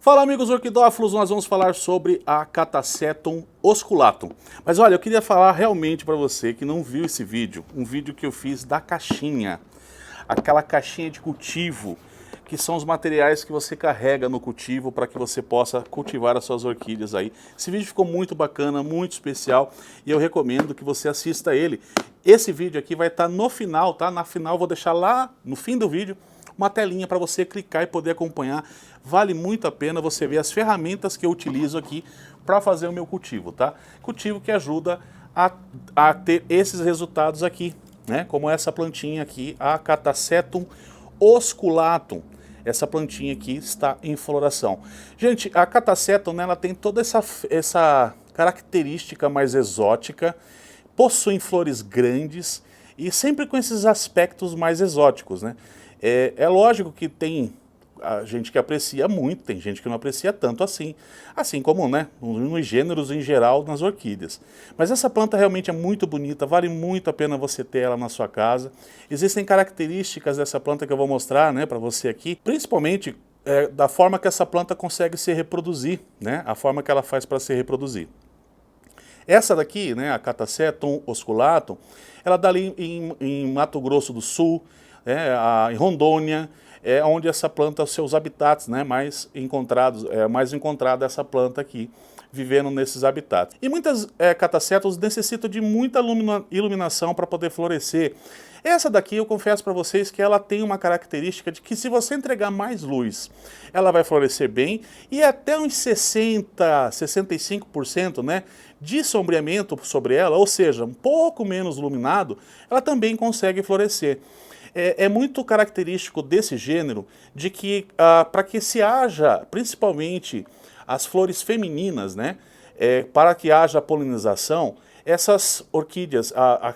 Fala, amigos orquidófilos, nós vamos falar sobre a Catasetum osculatum. Mas olha, eu queria falar realmente para você que não viu esse vídeo, um vídeo que eu fiz da caixinha, aquela caixinha de cultivo, que são os materiais que você carrega no cultivo para que você possa cultivar as suas orquídeas aí. Esse vídeo ficou muito bacana, muito especial e eu recomendo que você assista ele. Esse vídeo aqui vai estar no final, tá? Na final eu vou deixar lá no fim do vídeo uma telinha para você clicar e poder acompanhar. Vale muito a pena você ver as ferramentas que eu utilizo aqui para fazer o meu cultivo, tá? Cultivo que ajuda a ter esses resultados aqui, né? Como essa plantinha aqui, a Catasetum osculatum. Essa plantinha aqui está em floração. Gente, a Catasetum, né, ela tem toda essa característica mais exótica, possui flores grandes e sempre com esses aspectos mais exóticos, né? É lógico que tem a gente que aprecia muito, tem gente que não aprecia tanto assim, assim como, né, nos gêneros em geral nas orquídeas. Mas essa planta realmente é muito bonita, vale muito a pena você ter ela na sua casa. Existem características dessa planta que eu vou mostrar, né, para você aqui, principalmente da forma que essa planta consegue se reproduzir, né, a forma que ela faz para se reproduzir. Essa daqui, né, a Catasetum osculatum, ela dá ali em Mato Grosso do Sul, em Rondônia, é onde essa planta, os seus habitats, né, mais encontrados, mais encontrada essa planta aqui, vivendo nesses habitats. E muitas Catasetum necessitam de muita iluminação para poder florescer. Essa daqui eu confesso para vocês que ela tem uma característica de que se você entregar mais luz, ela vai florescer bem e até uns 60, 65%, né, de sombreamento sobre ela, ou seja, um pouco menos iluminado, ela também consegue florescer. É muito característico desse gênero de que, para que se haja, principalmente as flores femininas, né, para que haja polinização, essas orquídeas,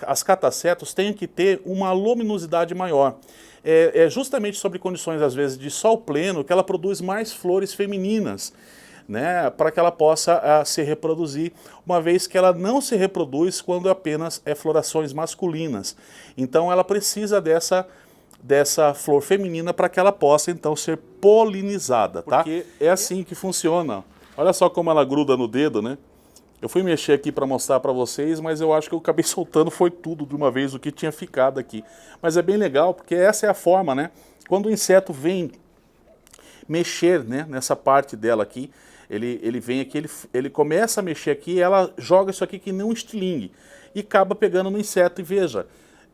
as Catasetum, têm que ter uma luminosidade maior. É justamente sobre condições, às vezes, de sol pleno que ela produz mais flores femininas, né, para que ela possa se reproduzir, uma vez que ela não se reproduz quando apenas florações masculinas. Então ela precisa dessa flor feminina para que ela possa então ser polinizada, tá? Porque é assim que funciona. Olha só como ela gruda no dedo, né? Eu fui mexer aqui para mostrar para vocês, mas eu acho que eu acabei soltando foi tudo de uma vez o que tinha ficado aqui. Mas é bem legal, porque essa é a forma, né? Quando o inseto vem mexer, né, nessa parte dela aqui, ele vem aqui, ele começa a mexer aqui, ela joga isso aqui que nem um estilingue e acaba pegando no inseto e veja,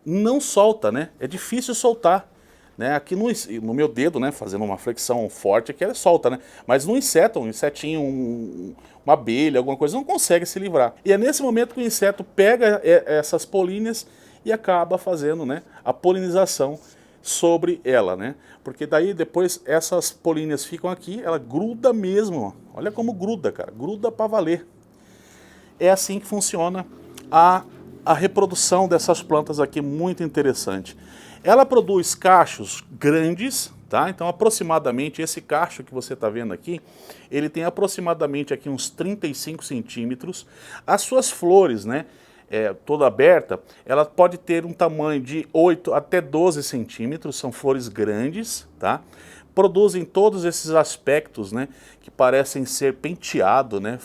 não solta, né? É difícil soltar, né? Aqui no meu dedo, né, fazendo uma flexão forte aqui, ela solta, né? Mas no inseto, um insetinho, uma abelha, alguma coisa, não consegue se livrar. E é nesse momento que o inseto pega essas políneas e acaba fazendo, né, a polinização sobre ela, né? Porque daí depois essas políneas ficam aqui, ela gruda mesmo, ó. Olha como gruda, cara, gruda para valer. É assim que funciona a reprodução dessas plantas aqui, muito interessante. Ela produz cachos grandes, tá? Então aproximadamente, esse cacho que você está vendo aqui, ele tem aproximadamente aqui uns 35 centímetros. As suas flores, né, toda aberta, ela pode ter um tamanho de 8 até 12 centímetros, são flores grandes, tá? Produzem todos esses aspectos, né, que parecem ser penteado, né,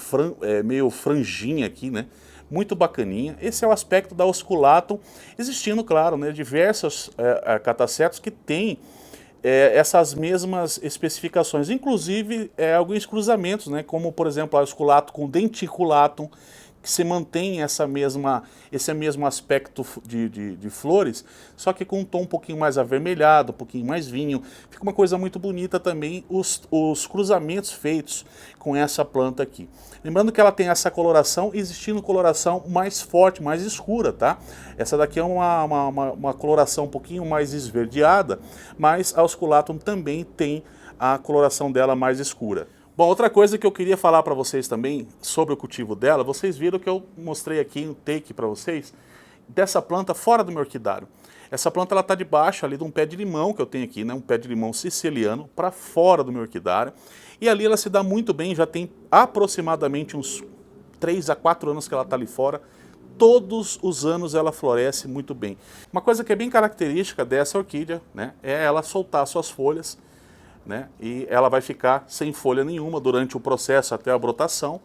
meio franjinha aqui, né, muito bacaninha. Esse é o aspecto da osculatum, existindo, claro, né, diversas Catasetum que têm essas mesmas especificações, inclusive alguns cruzamentos, né, como por exemplo a osculatum com denticulatum, que se mantém esse mesmo aspecto de flores, só que com um tom um pouquinho mais avermelhado, um pouquinho mais vinho. Fica uma coisa muito bonita também os cruzamentos feitos com essa planta aqui. Lembrando que ela tem essa coloração, existindo coloração mais forte, mais escura, tá? Essa daqui é uma coloração um pouquinho mais esverdeada, mas a osculatum também tem a coloração dela mais escura. Bom, outra coisa que eu queria falar para vocês também sobre o cultivo dela, vocês viram que eu mostrei aqui um take para vocês dessa planta fora do meu orquidário. Essa planta ela está debaixo ali de um pé de limão que eu tenho aqui, né, um pé de limão siciliano, para fora do meu orquidário. E ali ela se dá muito bem, já tem aproximadamente uns 3 a 4 anos que ela está ali fora. Todos os anos ela floresce muito bem. Uma coisa que é bem característica dessa orquídea, né, é ela soltar suas folhas né? E ela vai ficar sem folha nenhuma durante o processo até a brotação,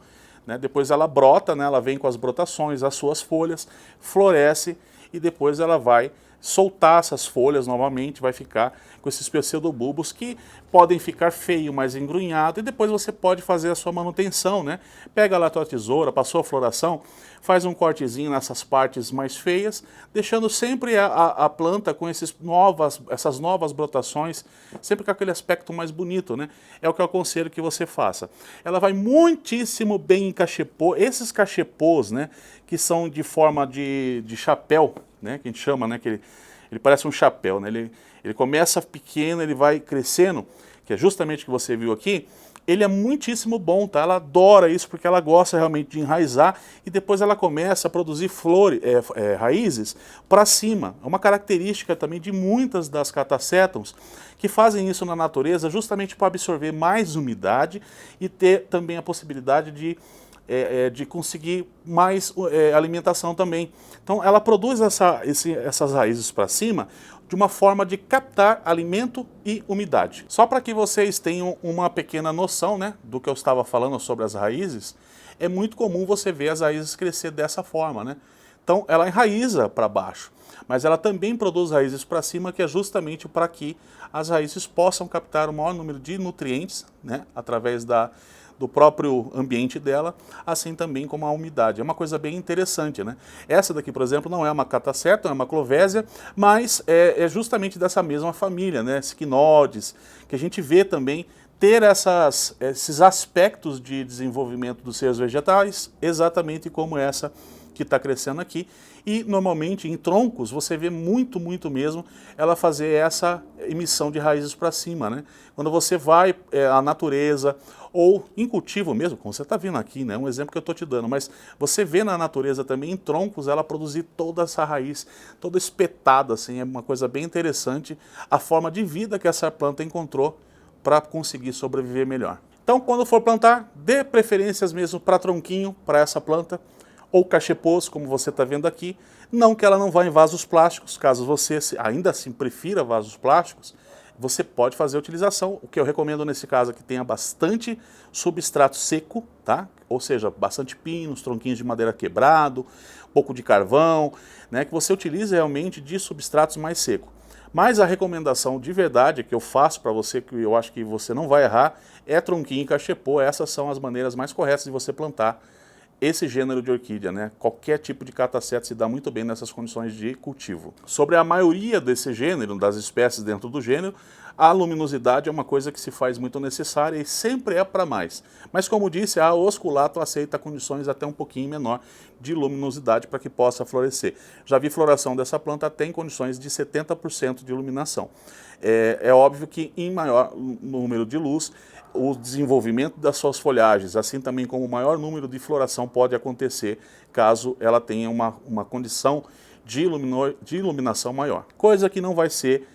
né? Depois ela brota, né? Ela vem com as brotações, as suas folhas, floresce e depois ela vai soltar essas folhas novamente, vai ficar com esses pseudobulbos que podem ficar feio, mais engrunhado, e depois você pode fazer a sua manutenção, né? Pega lá a tua tesoura, passou a floração, faz um cortezinho nessas partes mais feias, deixando sempre a planta com essas novas brotações, sempre com aquele aspecto mais bonito, né? É o que eu aconselho que você faça. Ela vai muitíssimo bem em cachepô, esses cachepôs, né? Que são de forma de chapéu, né, que a gente chama, né, que ele parece um chapéu, né, ele começa pequeno, ele vai crescendo, que é justamente o que você viu aqui, ele é muitíssimo bom, tá? Ela adora isso porque ela gosta realmente de enraizar e depois ela começa a produzir flores, raízes para cima. É uma característica também de muitas das catacétons que fazem isso na natureza justamente para absorver mais umidade e ter também a possibilidade de conseguir mais alimentação também. Então ela produz essas raízes para cima de uma forma de captar alimento e umidade. Só para que vocês tenham uma pequena noção, né, do que eu estava falando sobre as raízes, é muito comum você ver as raízes crescer dessa forma, né? Então ela enraiza para baixo, mas ela também produz raízes para cima, que é justamente para que as raízes possam captar o maior número de nutrientes, né, através do próprio ambiente dela, assim também como a umidade. É uma coisa bem interessante, né? Essa daqui, por exemplo, não é uma catacéton, é uma clovésia, mas é justamente dessa mesma família, né? Cycnoides, que a gente vê também ter esses aspectos de desenvolvimento dos seres vegetais, exatamente como essa que está crescendo aqui. E normalmente em troncos você vê muito mesmo ela fazer essa emissão de raízes para cima, né? Quando você vai à natureza ou em cultivo mesmo, como você está vendo aqui, né? Um exemplo que eu estou te dando, mas você vê na natureza também em troncos ela produzir toda essa raiz, toda espetada, assim, é uma coisa bem interessante a forma de vida que essa planta encontrou para conseguir sobreviver melhor. Então, quando for plantar, dê preferências mesmo para tronquinho, para essa planta, ou cachepôs, como você está vendo aqui. Não que ela não vá em vasos plásticos, caso você ainda assim prefira vasos plásticos, você pode fazer a utilização. O que eu recomendo nesse caso é que tenha bastante substrato seco, tá? Ou seja, bastante pinos, tronquinhos de madeira quebrado, um pouco de carvão, né? Que você utilize realmente de substratos mais secos. Mas a recomendação de verdade que eu faço para você, que eu acho que você não vai errar, é tronquinho e cachepô. Essas são as maneiras mais corretas de você plantar esse gênero de orquídea, né? Qualquer tipo de cataceta se dá muito bem nessas condições de cultivo. Sobre a maioria desse gênero, das espécies dentro do gênero, a luminosidade é uma coisa que se faz muito necessária e sempre é para mais. Mas como disse, a osculato aceita condições até um pouquinho menor de luminosidade para que possa florescer. Já vi floração dessa planta até em condições de 70% de iluminação. É óbvio que em maior número de luz, o desenvolvimento das suas folhagens, assim também como o maior número de floração pode acontecer caso ela tenha uma condição de iluminação maior. Coisa que não vai ser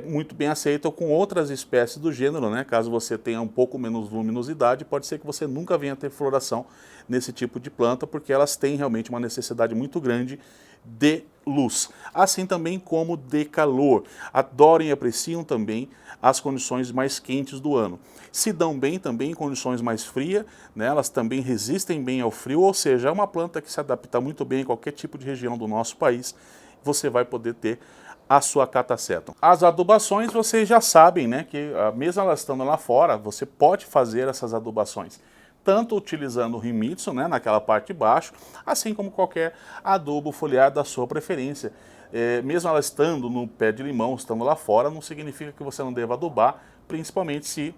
muito bem aceita com outras espécies do gênero, né? Caso você tenha um pouco menos luminosidade, pode ser que você nunca venha ter floração nesse tipo de planta, porque elas têm realmente uma necessidade muito grande de luz, assim também como de calor. Adoram e apreciam também as condições mais quentes do ano. Se dão bem também em condições mais frias, né? Elas também resistem bem ao frio, ou seja, é uma planta que se adapta muito bem em qualquer tipo de região do nosso país. Você vai poder ter a sua catacéton. As adubações vocês já sabem, né, que mesmo elas estando lá fora, você pode fazer essas adubações, tanto utilizando o Himitsu, né, naquela parte de baixo, assim como qualquer adubo foliar da sua preferência. Mesmo ela estando no pé de limão, estando lá fora, não significa que você não deva adubar, principalmente se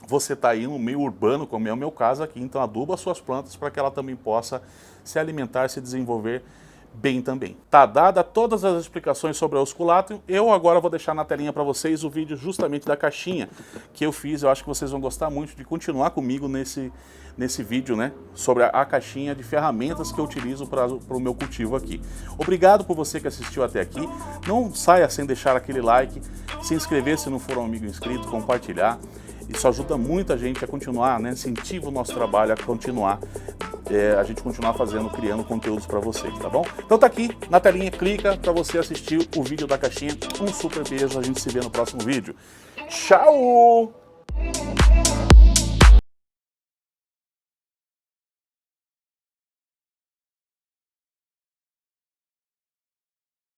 você está aí no meio urbano, como é o meu caso aqui. Então aduba as suas plantas para que ela também possa se alimentar, se desenvolver bem também. Tá dada todas as explicações sobre a osculato. Eu agora vou deixar na telinha para vocês o vídeo justamente da caixinha que eu fiz. Eu acho que vocês vão gostar muito de continuar comigo nesse vídeo, né, sobre a caixinha de ferramentas que eu utilizo para o meu cultivo aqui. Obrigado por você que assistiu até aqui. Não saia sem deixar aquele like, se inscrever se não for um amigo inscrito, compartilhar. Isso ajuda muita gente a continuar, né, incentiva o nosso trabalho a continuar a gente continuar criando conteúdos para vocês, tá bom? Então tá aqui na telinha, clica para você assistir o vídeo da caixinha. Um super beijo, a gente se vê no próximo vídeo. Tchau!